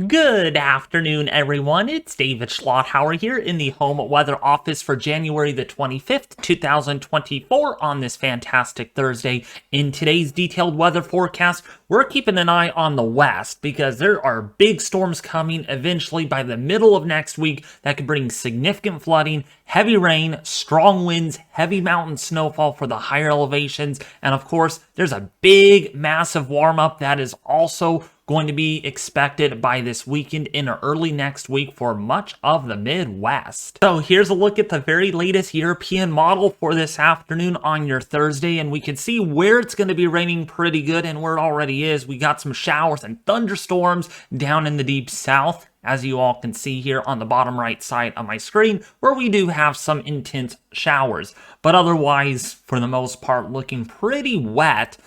Good afternoon, everyone. It's David Schlotthauer here in the Home Weather Office for January the 25th, 2024 on this fantastic Thursday. In today's detailed weather forecast, we're keeping an eye on the west because there are big storms coming eventually by the middle of next week that could bring significant flooding, heavy rain, strong winds, heavy mountain snowfall for the higher elevations, and of course, there's a big, massive warm-up that is also going to be expected by this weekend and early next week for much of the Midwest. So here's a look at the very latest European model for this afternoon on your Thursday, and we can see where it's going to be raining pretty good and where it already is. We got some showers and thunderstorms down in the deep south, as you all can see here on the bottom right side of my screen, where we do have some intense showers. But otherwise, for the most part, looking pretty wet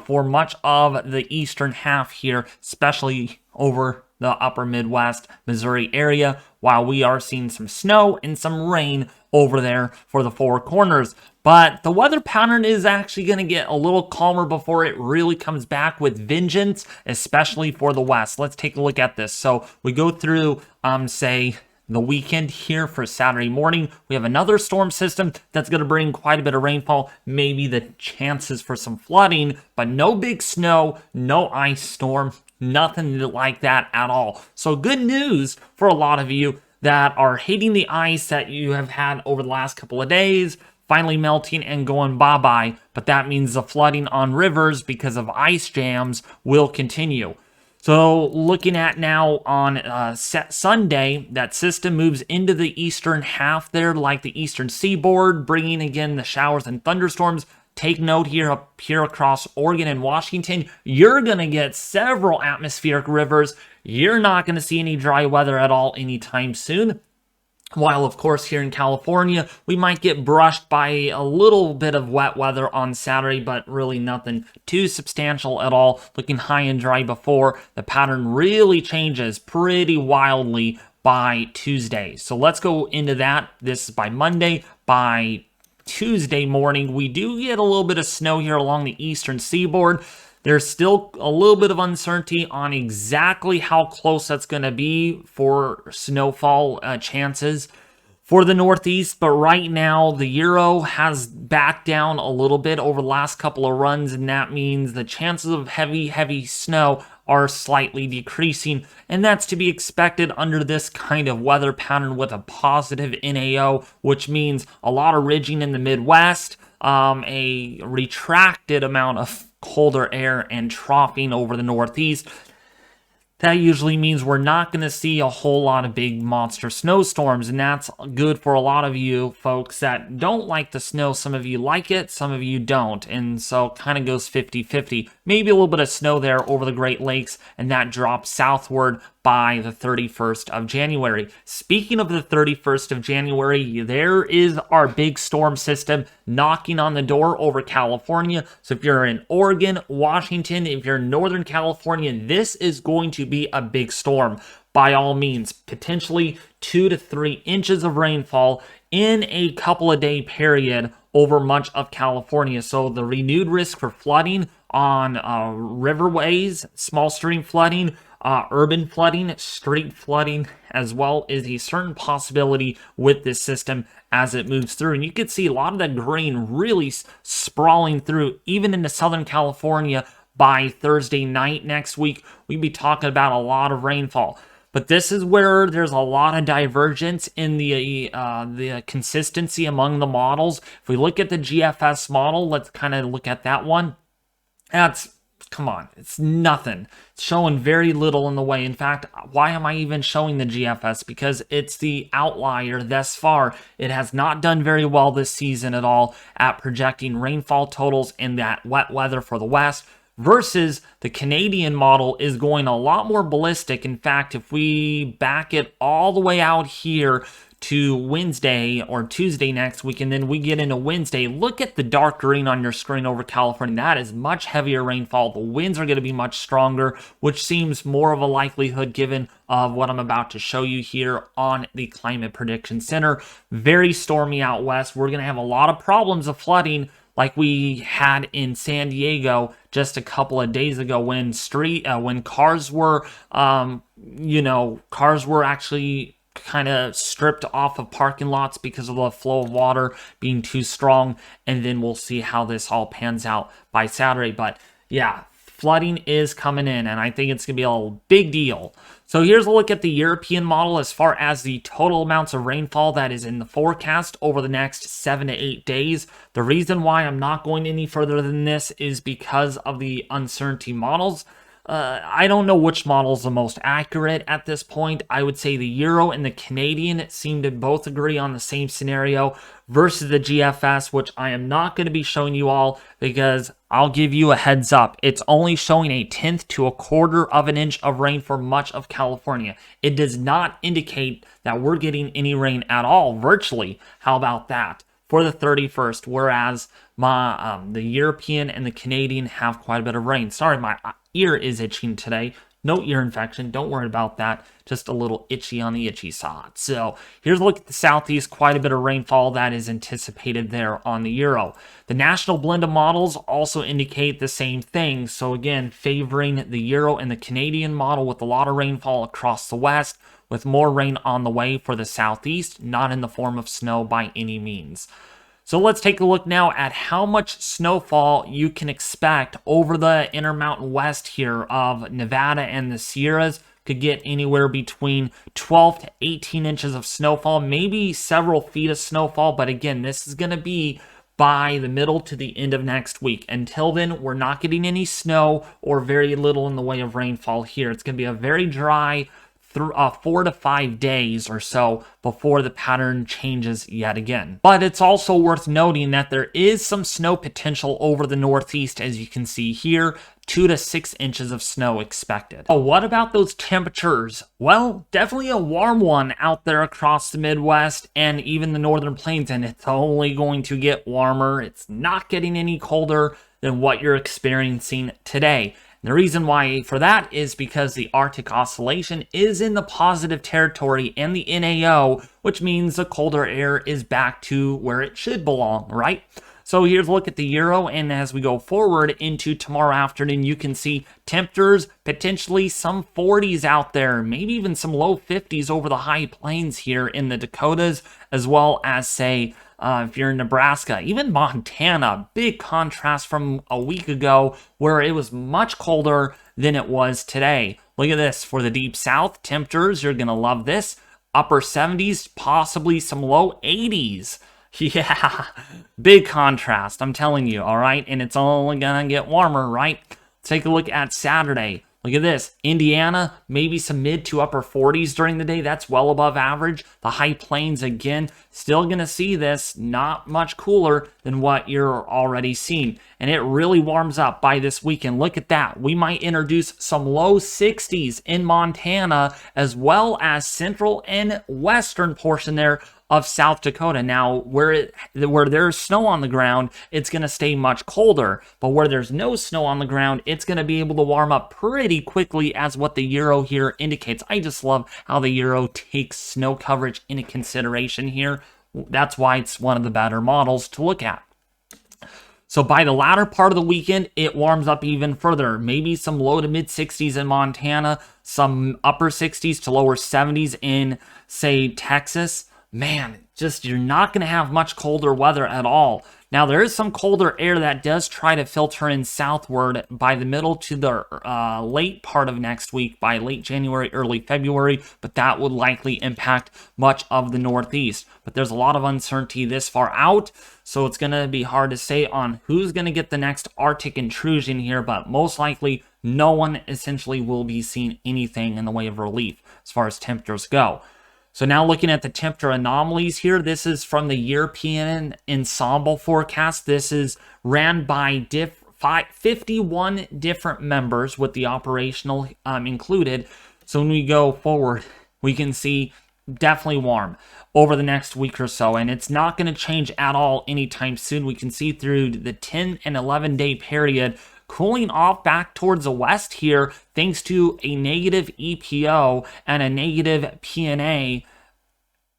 for much of the eastern half here, especially over the upper Midwest, Missouri area, while we are seeing some snow and some rain over there for the Four Corners. But the weather pattern is actually going to get a little calmer before it really comes back with vengeance, especially for the west. Let's take a look at this. So we go through, say, the weekend here for Saturday morning. We have another storm system that's going to bring quite a bit of rainfall, maybe the chances for some flooding, but no big snow, no ice storm, nothing like that at all. So good news for a lot of you that are hating the ice that you have had over the last couple of days, finally melting and going bye-bye, but that means the flooding on rivers because of ice jams will continue. So looking at now on Sunday, that system moves into the eastern half there, like the eastern seaboard, bringing again the showers and thunderstorms. Take note here, up here across Oregon and Washington, you're going to get several atmospheric rivers. You're not going to see any dry weather at all anytime soon. While, of course, here in California, we might get brushed by a little bit of wet weather on Saturday, but really nothing too substantial at all. Looking high and dry before the pattern really changes pretty wildly by Tuesday. So let's go into that. This is by Monday. By Tuesday morning, we do get a little bit of snow here along the eastern seaboard. There's still a little bit of uncertainty on exactly how close that's going to be for snowfall chances for the Northeast. But right now, the Euro has backed down a little bit over the last couple of runs, and that means the chances of heavy snow are slightly decreasing. And that's to be expected under this kind of weather pattern with a positive NAO, which means a lot of ridging in the Midwest, a retracted amount of colder air and troughing over the Northeast. That usually means we're not going to see a whole lot of big monster snowstorms, and that's good for a lot of you folks that don't like the snow. Some of you like it, some of you don't, and so it kind of goes 50-50. Maybe a little bit of snow there over the Great Lakes, and that drops southward by the 31st of January. Speaking of the 31st of January, there is our big storm system knocking on the door over California. So if you're in Oregon, Washington, if you're in Northern California, this is going to be a big storm. By all means, potentially 2 to 3 inches of rainfall in a couple of day period over much of California. So the renewed risk for flooding on riverways, small stream flooding, urban flooding, street flooding, as well is a certain possibility with this system as it moves through. And you can see a lot of that green really sprawling through, even into Southern California by Thursday night next week. We'd be talking about a lot of rainfall. But this is where there's a lot of divergence in the consistency among the models. If we look at the GFS model, let's kind of look at that one. Come on, it's nothing. It's showing very little in the way. In fact, why am I even showing the GFS? Because it's the outlier thus far. It has not done very well this season at all at projecting rainfall totals in that wet weather for the West, versus the Canadian model is going a lot more ballistic. In fact, if we back it all the way out here to Wednesday or Tuesday next week, and then we get into Wednesday, look at the dark green on your screen over California. That is much heavier rainfall. The winds are going to be much stronger, which seems more of a likelihood given of what I'm about to show you here on the Climate Prediction Center. Very stormy out west. We're going to have a lot of problems of flooding like we had in San Diego just a couple of days ago when cars were cars were actually kind of stripped off of parking lots because of the flow of water being too strong. And then we'll see how this all pans out by Saturday. But yeah, flooding is coming in, and I think it's going to be a big deal. So here's a look at the European model as far as the total amounts of rainfall that is in the forecast over the next 7 to 8 days. The reason why I'm not going any further than this is because of the uncertainty models. I don't know which model is the most accurate at this point. I would say the Euro and the Canadian seem to both agree on the same scenario versus the GFS, which I am not going to be showing you all because I'll give you a heads up. It's only showing 1/10 to 1/4 of an inch of rain for much of California. It does not indicate that we're getting any rain at all, virtually. How about that? For the 31st, whereas the European and the Canadian have quite a bit of rain. Sorry, my ear is itching today. No ear infection. Don't worry about that. Just a little itchy on the itchy side. So here's a look at the southeast. Quite a bit of rainfall that is anticipated there on the Euro. The national blend of models also indicate the same thing. So again, favoring the Euro and the Canadian model with a lot of rainfall across the west, with more rain on the way for the southeast, not in the form of snow by any means. So let's take a look now at how much snowfall you can expect over the Intermountain West here of Nevada and the Sierras. Could get anywhere between 12 to 18 inches of snowfall, maybe several feet of snowfall. But again, this is going to be by the middle to the end of next week. Until then, we're not getting any snow or very little in the way of rainfall here. It's going to be a very dry 4 to 5 days or so before the pattern changes yet again. But it's also worth noting that there is some snow potential over the northeast, as you can see here. 2 to 6 inches of snow expected. Oh, what about those temperatures? Well, definitely a warm one out there across the Midwest and even the northern plains, and it's only going to get warmer. It's not getting any colder than what you're experiencing today. The reason why for that is because the Arctic Oscillation is in the positive territory and the NAO, which means the colder air is back to where it should belong, right? So here's a look at the Euro, and as we go forward into tomorrow afternoon, you can see temperatures, potentially some 40s out there, maybe even some low 50s over the high plains here in the Dakotas, as well as, say, if you're in Nebraska, even Montana. Big contrast from a week ago where it was much colder than it was today. Look at this for the deep south. Temperatures, you're going to love this. Upper 70s, possibly some low 80s. Yeah, big contrast, I'm telling you, all right? And it's only going to get warmer, right? Let's take a look at Saturday. Look at this. Indiana, maybe some mid to upper 40s during the day. That's well above average. The high plains, again, still going to see this. Not much cooler than what you're already seeing. And it really warms up by this weekend. Look at that. We might introduce some low 60s in Montana, as well as central and western portion there of South Dakota. Now, where there's snow on the ground, it's going to stay much colder. But where there's no snow on the ground, it's going to be able to warm up pretty quickly, as what the Euro here indicates. I just love how the Euro takes snow coverage into consideration here. That's why it's one of the better models to look at. So by the latter part of the weekend, it warms up even further. Maybe some low to mid 60s in Montana, some upper 60s to lower 70s in, say, Texas. Man, just you're not going to have much colder weather at all. Now, there is some colder air that does try to filter in southward by the middle to the late part of next week, by late January, early February, but that would likely impact much of the northeast. But there's a lot of uncertainty this far out, so it's going to be hard to say on who's going to get the next Arctic intrusion here, but most likely no one essentially will be seeing anything in the way of relief as far as temperatures go. So now looking at the temperature anomalies here, this is from the European Ensemble forecast. This is ran by 51 different members with the operational included. So when we go forward, we can see definitely warm over the next week or so, and it's not going to change at all anytime soon. We can see through the 10 and 11 day period cooling off back towards the west here, thanks to a negative EPO and a negative PNA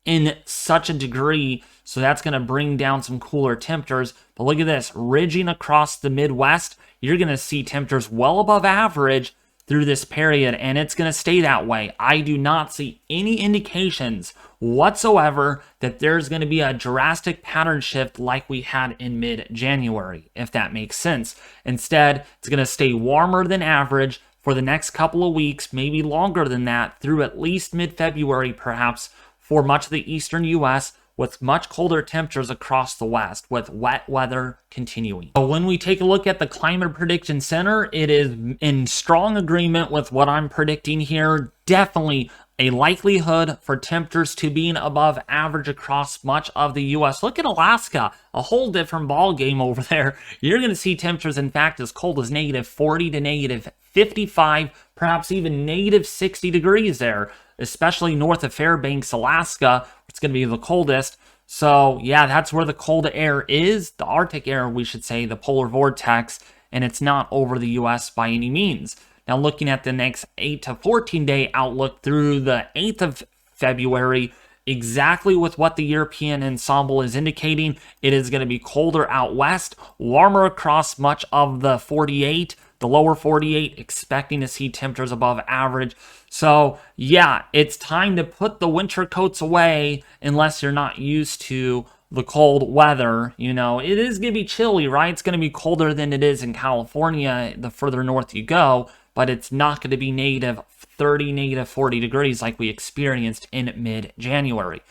in such a degree so that's going to bring down some cooler temperatures. But look at this, ridging across the Midwest, you're going to see temperatures well above average through this period, and it's going to stay that way. I do not see any indications whatsoever that there's going to be a drastic pattern shift like we had in mid-January, if that makes sense. Instead, it's going to stay warmer than average for the next couple of weeks, maybe longer than that, through at least mid-February perhaps, for much of the eastern U.S., with much colder temperatures across the west, with wet weather continuing. So when we take a look at the Climate Prediction Center, it is in strong agreement with what I'm predicting here. Definitely a likelihood for temperatures to being above average across much of the U.S. Look at Alaska, a whole different ball game over there. You're going to see temperatures, in fact, as cold as -40 to -55, perhaps even -60 degrees there, especially north of Fairbanks, Alaska. It's going to be the coldest. So yeah, that's where the cold air is, the Arctic air, we should say, the polar vortex, and it's not over the U.S. by any means. Now, looking at the next 8 to 14 day outlook through the 8th of February, exactly with what the European ensemble is indicating, it is going to be colder out west, warmer across much of the 48, the lower 48, expecting to see temperatures above average. So yeah, it's time to put the winter coats away unless you're not used to the cold weather. You know, it is going to be chilly, right? It's going to be colder than it is in California the further north you go, but it's not going to be -30, -40 degrees like we experienced in mid-January.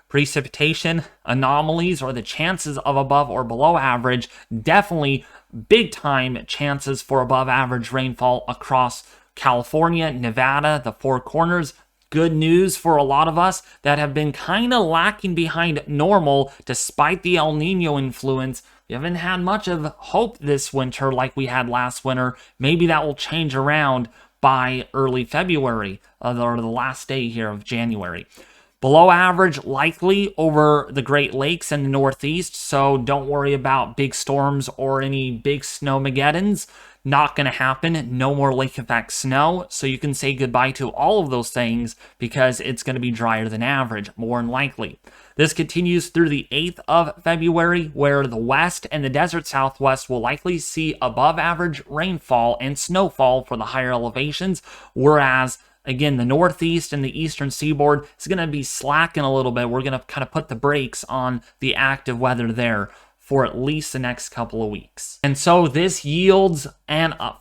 Precipitation anomalies, or the chances of above or below average, definitely big time chances for above average rainfall across California, Nevada, the Four Corners. Good news for a lot of us that have been kind of lacking behind normal despite the El Nino influence. We haven't had much of hope this winter like we had last winter. Maybe that will change around by early February, or the last day here of January. Below average likely over the Great Lakes and the Northeast, so don't worry about big storms or any big snowmageddons. Not going to happen. No more lake effect snow, so you can say goodbye to all of those things because it's going to be drier than average, more than likely. This continues through the 8th of February, where the west and the desert southwest will likely see above average rainfall and snowfall for the higher elevations, whereas again, the Northeast and the Eastern Seaboard is going to be slacking a little bit. We're going to kind of put the brakes on the active weather there for at least the next couple of weeks. And so this yields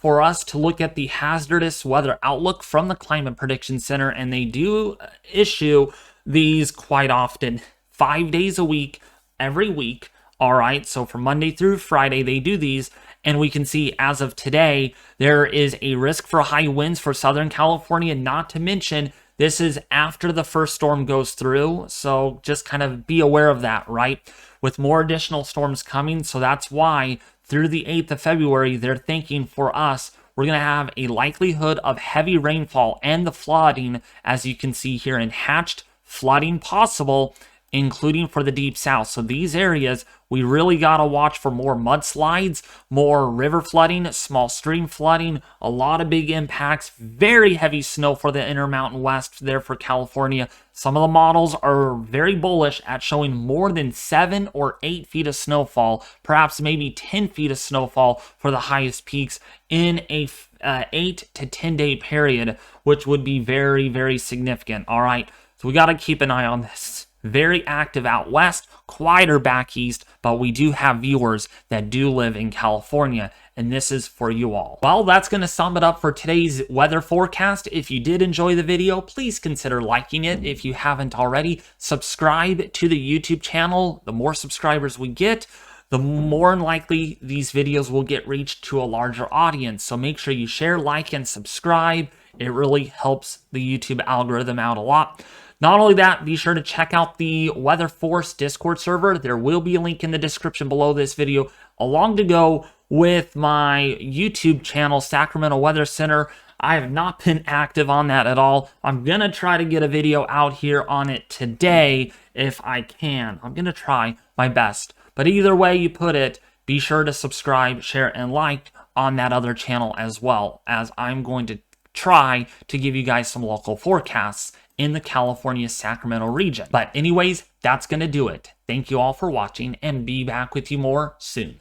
for us to look at the hazardous weather outlook from the Climate Prediction Center, and they do issue these quite often, 5 days a week, every week. All right, so from Monday through Friday, they do these. And we can see as of today, there is a risk for high winds for Southern California, not to mention this is after the first storm goes through. So just kind of be aware of that, right? With more additional storms coming. So that's why through the 8th of February, they're thinking for us, we're going to have a likelihood of heavy rainfall and the flooding, as you can see here in hatched, flooding possible, including for the deep south. So these areas, we really got to watch for more mudslides, more river flooding, small stream flooding, a lot of big impacts, very heavy snow for the Intermountain West there for California. Some of the models are very bullish at showing more than 7 or 8 feet of snowfall, perhaps maybe 10 feet of snowfall for the highest peaks in a 8 to 10 day period, which would be very, very significant. All right, so we got to keep an eye on this. Very active out west, quieter back east, but we do have viewers that do live in California, and this is for you all. Well, that's going to sum it up for today's weather forecast. If you did enjoy the video, please consider liking it. If you haven't already, subscribe to the YouTube channel. The more subscribers we get, the more likely these videos will get reached to a larger audience. So make sure you share, like, and subscribe. It really helps the YouTube algorithm out a lot. Not only that, be sure to check out the Weather Force Discord server. There will be a link in the description below this video, along to go with my YouTube channel, Sacramento Weather Center. I have not been active on that at all. I'm going to try to get a video out here on it today if I can. I'm going to try my best. But either way you put it, be sure to subscribe, share, and like on that other channel as well, as I'm going to try to give you guys some local forecasts in the California Sacramento region. But anyways, that's going to do it. Thank you all for watching, and be back with you more soon.